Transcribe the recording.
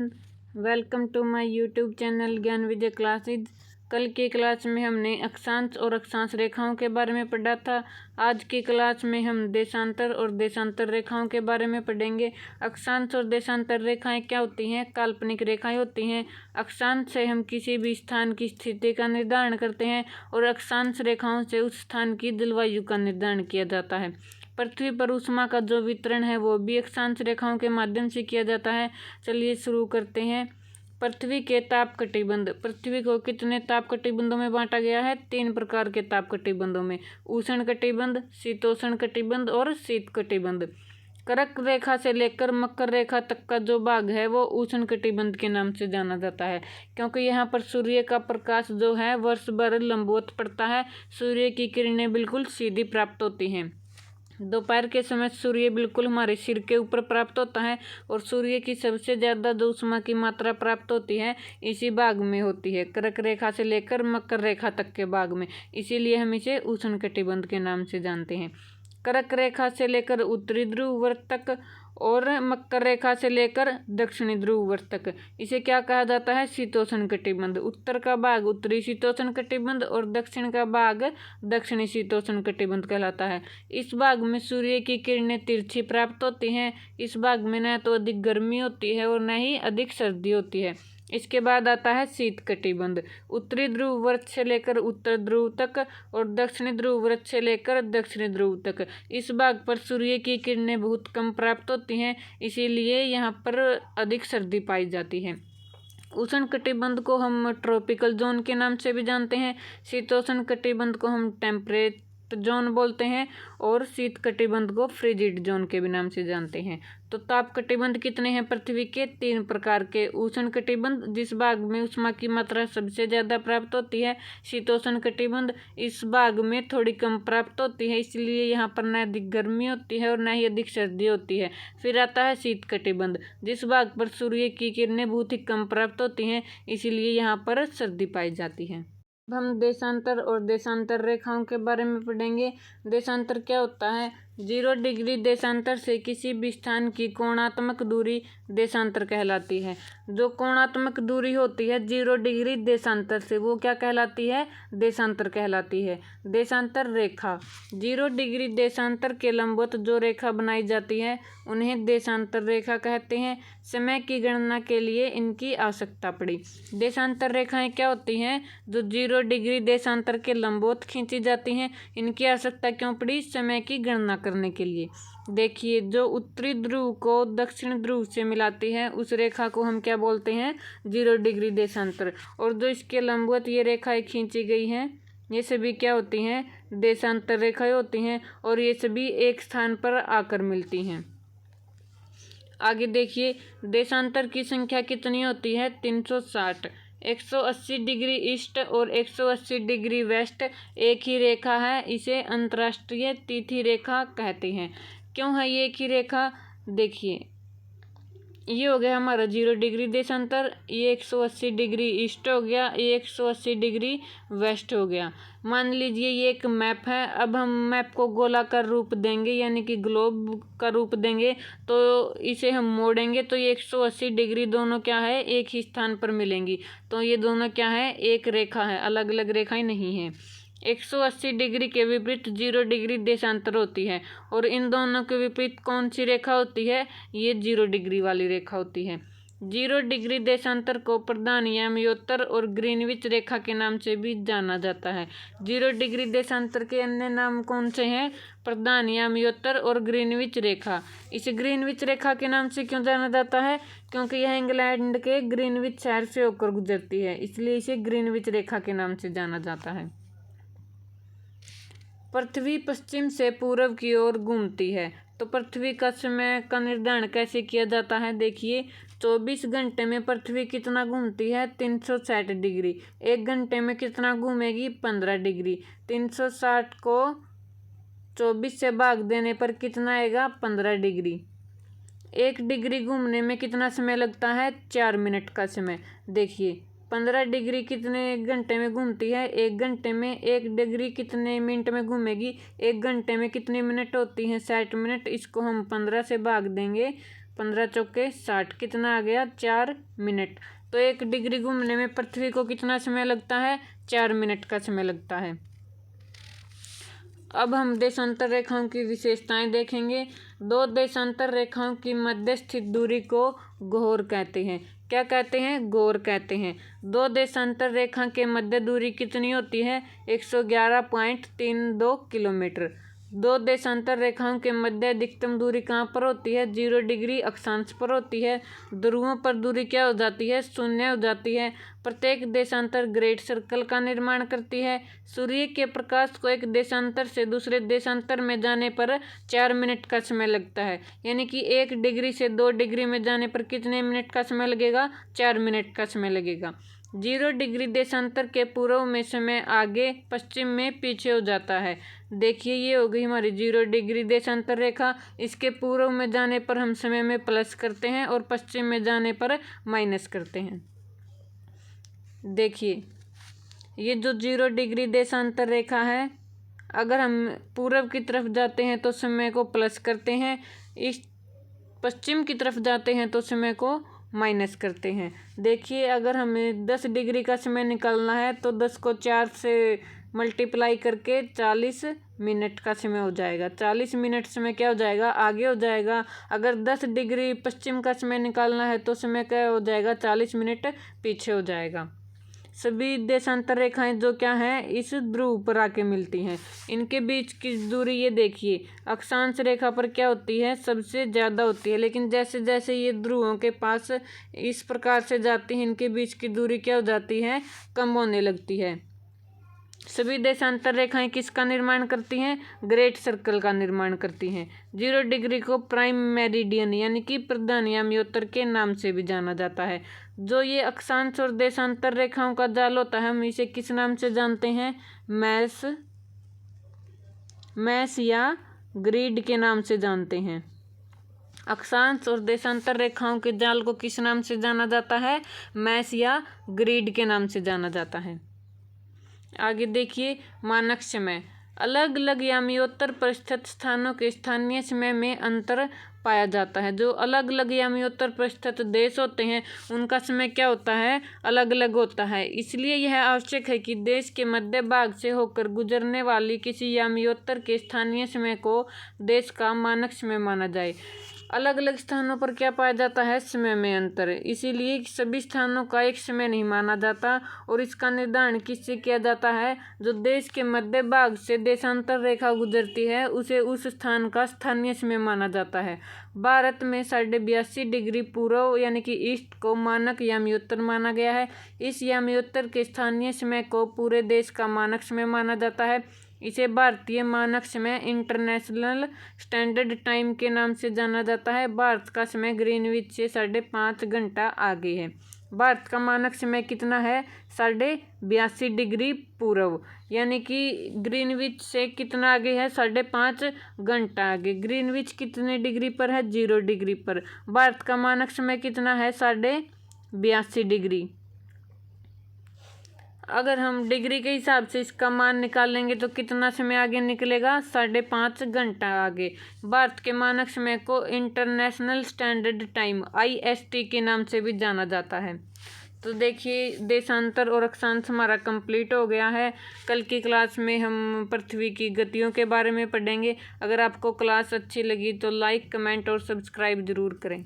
Welcome to my YouTube channel Gyan Vijay classes. कल की class में हमने अक्षांश और अक्षांश रेखाओं के बारे में पढ़ा था। आज की क्लास में हम देशांतर और देशांतर रेखाओं के बारे में पढ़ेंगे। अक्षांश और देशांतर रेखाएं क्या होती हैं? काल्पनिक रेखाएं होती हैं। अक्षांश से हम किसी भी स्थान की स्थिति का निर्धारण करते हैं और अक्षांश रेखाओं से उस स्थान की जलवायु का निर्धारण किया जाता है। पृथ्वी पर ऊष्मा का जो वितरण है वो भी अक्षांश रेखाओं के माध्यम से किया जाता है। चलिए शुरू करते हैं। पृथ्वी के ताप कटिबंध। पृथ्वी को कितने ताप कटिबंधों में बांटा गया है? 3 प्रकार के ताप कटिबंधों में। उष्ण कटिबंध, शीतोष्ण कटिबंध और शीत कटिबंध। कर्क रेखा से लेकर मकर रेखा तक का जो भाग है वो उष्ण कटिबंध के नाम से जाना जाता है, क्योंकि यहाँ पर सूर्य का प्रकाश जो है वर्ष भर लंबवत पड़ता है। सूर्य की किरणें बिल्कुल सीधी प्राप्त होती हैं। दोपहर के समय सूर्य बिल्कुल हमारे सिर के ऊपर प्राप्त होता है और सूर्य की सबसे ज़्यादा जो ऊष्मा की मात्रा प्राप्त होती है इसी भाग में होती है, कर्क रेखा से लेकर मकर रेखा तक के भाग में। इसीलिए हम इसे उष्ण कटिबंध के नाम से जानते हैं। कर्क रेखा से लेकर उत्तरी ध्रुव वर्त तक और मकर रेखा से लेकर दक्षिणी ध्रुव वर्त तक इसे क्या कहा जाता है? शीतोष्ण कटिबंध। उत्तर का भाग उत्तरी शीतोष्ण कटिबंध और दक्षिण का भाग दक्षिणी शीतोष्ण कटिबंध कहलाता है। इस भाग में सूर्य की किरणें तिरछी प्राप्त होती हैं। इस भाग में न तो अधिक गर्मी होती है और न ही अधिक सर्दी होती है। इसके बाद आता है शीत कटिबंध। उत्तरी ध्रुव वर्त से लेकर उत्तर ध्रुव तक और दक्षिणी ध्रुव वर्त से लेकर दक्षिणी ध्रुव तक इस भाग पर सूर्य की किरणें बहुत कम प्राप्त होती हैं, इसीलिए यहाँ पर अधिक सर्दी पाई जाती है। उष्ण कटिबंध को हम ट्रॉपिकल जोन के नाम से भी जानते हैं। शीतोष्ण कटिबंध को हम टेम्परेट जोन बोलते हैं और शीत कटिबंध को फ्रिजिड जोन के भी नाम से जानते हैं। तो ताप कटिबंध कितने हैं? पृथ्वी के 3 प्रकार के। उष्ण कटिबंध जिस भाग में ऊष्मा की मात्रा सबसे ज़्यादा प्राप्त होती है। शीतोष्ण कटिबंध इस भाग में थोड़ी कम प्राप्त होती है, इसलिए यहाँ पर न अधिक गर्मी होती है और न ही अधिक सर्दी होती है। फिर आता है शीत कटिबंध जिस भाग पर सूर्य की किरणें बहुत ही कम प्राप्त होती हैं, इसीलिए यहाँ पर सर्दी पाई जाती है। अब हम देशांतर और देशांतर रेखाओं के बारे में पढ़ेंगे। देशांतर क्या होता है? 0 डिग्री देशांतर से किसी भी स्थान की कोणात्मक दूरी देशांतर कहलाती है। जो कोणात्मक दूरी होती है 0 डिग्री देशांतर से वो क्या कहलाती है? देशांतर कहलाती है। देशांतर रेखा 0 डिग्री देशांतर के लंबवत जो रेखा बनाई जाती है उन्हें देशांतर रेखा कहते हैं। समय की गणना के लिए इनकी आवश्यकता पड़ी। देशांतर रेखाएं क्या होती हैं? जो 0 डिग्री देशांतर के लंबवत खींची जाती हैं। इनकी आवश्यकता क्यों पड़ी? समय की गणना करने के लिए। देखिए, जो उत्तरी ध्रुव को दक्षिण ध्रुव से मिलाती है उस रेखा को हम क्या बोलते हैं? 0 डिग्री देशांतर। और जो इसके लंबवत ये रेखाएं खींची गई हैं ये सभी क्या होती हैं? देशांतर रेखाएं होती हैं और ये सभी एक स्थान पर आकर मिलती हैं। आगे देखिए, देशांतर की संख्या कितनी होती है? 360। 180 डिग्री ईस्ट और 180 डिग्री वेस्ट एक ही रेखा है, इसे अंतर्राष्ट्रीय तिथि रेखा कहते हैं। क्यों है ये एक ही रेखा? देखिए, ये हो गया हमारा 0 डिग्री देशांतर, ये 180 डिग्री ईस्ट हो गया, ये 180 डिग्री वेस्ट हो गया। मान लीजिए ये एक मैप है। अब हम मैप को गोलाकार रूप देंगे यानी कि ग्लोब का रूप देंगे, तो इसे हम मोड़ेंगे तो ये 180 डिग्री दोनों क्या है? एक ही स्थान पर मिलेंगी। तो ये दोनों क्या है? एक रेखा है, अलग अलग रेखाएं नहीं हैं। 180 डिग्री के विपरीत 0 डिग्री देशांतर होती है और इन दोनों के विपरीत कौन सी रेखा होती है? ये 0 डिग्री वाली रेखा होती है। 0 डिग्री देशांतर को प्रधान याम्योत्तर और ग्रीनविच रेखा के नाम से भी जाना जाता है। 0 डिग्री देशांतर के अन्य नाम कौन से हैं? प्रधान याम्योत्तर और ग्रीनविच रेखा। इसे ग्रीनविच रेखा के नाम से क्यों जाना जाता है? क्योंकि यह इंग्लैंड के ग्रीनविच शहर से होकर गुजरती है, इसलिए इसे ग्रीनविच रेखा के नाम से जाना जाता है। पृथ्वी पश्चिम से पूर्व की ओर घूमती है, तो पृथ्वी का समय का निर्धारण कैसे किया जाता है? देखिए, 24 घंटे में पृथ्वी कितना घूमती है? 360 डिग्री। 1 घंटे में कितना घूमेगी? 15 डिग्री। 360 को 24 से भाग देने पर कितना आएगा? 15 डिग्री। 1 डिग्री घूमने में कितना समय लगता है? 4 मिनट का समय। देखिए, 15 डिग्री कितने घंटे में घूमती है? 1 घंटे में। 1 डिग्री कितने मिनट में घूमेगी? 1 घंटे में कितने मिनट होती हैं? 60 मिनट। इसको हम 15 से भाग देंगे 15 चौके 60, कितना आ गया 4 मिनट। तो 1 डिग्री घूमने में पृथ्वी को कितना समय लगता है, 4 मिनट का समय लगता है। अब हम देशांतर रेखाओं की विशेषताएं देखेंगे। 2 देशांतर रेखाओं की मध्य स्थित दूरी को गोर कहते हैं। क्या कहते हैं, गोर कहते हैं। 2 देशांतर रेखा के मध्य दूरी कितनी होती है, 111.32 किलोमीटर। 2 देशांतर रेखाओं के मध्य अधिकतम दूरी कहाँ पर होती है, 0 डिग्री अक्षांश पर होती है। ध्रुवों पर दूरी क्या हो जाती है, 0 हो जाती है। प्रत्येक देशांतर ग्रेट सर्कल का निर्माण करती है। सूर्य के प्रकाश को एक देशांतर से दूसरे देशांतर में जाने पर 4 मिनट का समय लगता है। यानी कि 1 डिग्री से 2 डिग्री में जाने पर कितने मिनट का समय लगेगा, 4 मिनट का समय लगेगा। 0 डिग्री देशांतर के पूर्व में समय आगे, पश्चिम में पीछे हो जाता है। देखिए ये हो गई हमारी 0 डिग्री देशांतर रेखा। इसके पूर्व में जाने पर हम समय में प्लस करते हैं और पश्चिम में जाने पर माइनस करते हैं। देखिए ये जो 0 डिग्री देशांतर रेखा है, अगर हम पूर्व की तरफ जाते हैं तो समय को प्लस करते हैं, इस पश्चिम की तरफ जाते हैं तो समय को माइनस करते हैं। देखिए अगर हमें 10 डिग्री का समय निकालना है तो 10 को 4 से मल्टीप्लाई करके 40 मिनट का समय हो जाएगा। 40 मिनट समय क्या हो जाएगा, आगे हो जाएगा। अगर 10 डिग्री पश्चिम का समय निकालना है तो समय क्या हो जाएगा, 40 मिनट पीछे हो जाएगा। सभी देशांतर रेखाएं जो क्या हैं, इस ध्रुव पर आके मिलती हैं। इनके बीच की दूरी ये देखिए, अक्षांश रेखा पर क्या होती है, सबसे ज़्यादा होती है। लेकिन जैसे जैसे ये ध्रुवों के पास इस प्रकार से जाती हैं, इनके बीच की दूरी क्या हो जाती है, कम होने लगती है। सभी देशांतर रेखाएं किसका निर्माण करती हैं, ग्रेट सर्कल का निर्माण करती हैं। 0 डिग्री को प्राइम मेरिडियन यानी कि प्रधान याम्योत्तर के नाम से भी जाना जाता है। जो ये अक्षांश और देशांतर रेखाओं का जाल होता है, हम इसे किस नाम से जानते हैं, मैस या ग्रिड के नाम से जानते हैं। अक्षांश और देशांतर रेखाओं के जाल को किस नाम से जाना जाता है, मैस या ग्रिड के नाम से जाना जाता है। आगे देखिए मानक समय। अलग अलग याम्योत्तर पर स्थित स्थानों के स्थानीय समय में अंतर पाया जाता है। जो अलग अलग याम्योत्तर पर स्थित देश होते हैं उनका समय क्या होता है, अलग अलग होता है। इसलिए यह आवश्यक है कि देश के मध्य भाग से होकर गुजरने वाली किसी याम्योत्तर के स्थानीय समय को देश का मानक समय माना जाए। अलग अलग स्थानों पर क्या पाया जाता है, समय में अंतर। इसीलिए सभी स्थानों का एक समय नहीं माना जाता और इसका निर्धारण किससे किया जाता है, जो देश के मध्य भाग से देशांतर रेखा गुजरती है उसे उस स्थान का स्थानीय समय माना जाता है। भारत में 82.5 डिग्री पूर्व यानी कि ईस्ट को मानक याम्योत्तर माना गया है। इस याम्योत्तर के स्थानीय समय को पूरे देश का मानक समय माना जाता है। इसे भारतीय मानक समय इंटरनेशनल स्टैंडर्ड टाइम के नाम से जाना जाता है। भारत का समय ग्रीनविच से 5.5 घंटा आगे है। भारत का मानक समय कितना है, 82.5 डिग्री पूर्व, यानी कि ग्रीनविच से कितना आगे है, 5.5 घंटा आगे। ग्रीनविच कितने डिग्री पर है, 0 डिग्री पर। भारत का मानक समय कितना है, 82.5 डिग्री। अगर हम डिग्री के हिसाब से इसका मान निकालेंगे तो कितना समय आगे निकलेगा, 5.5 घंटा आगे। भारत के मानक समय को इंटरनेशनल स्टैंडर्ड टाइम IST के नाम से भी जाना जाता है। तो देखिए देशांतर और अक्षांश हमारा कंप्लीट हो गया है। कल की क्लास में हम पृथ्वी की गतियों के बारे में पढ़ेंगे। अगर आपको क्लास अच्छी लगी तो लाइक, कमेंट और सब्सक्राइब ज़रूर करें।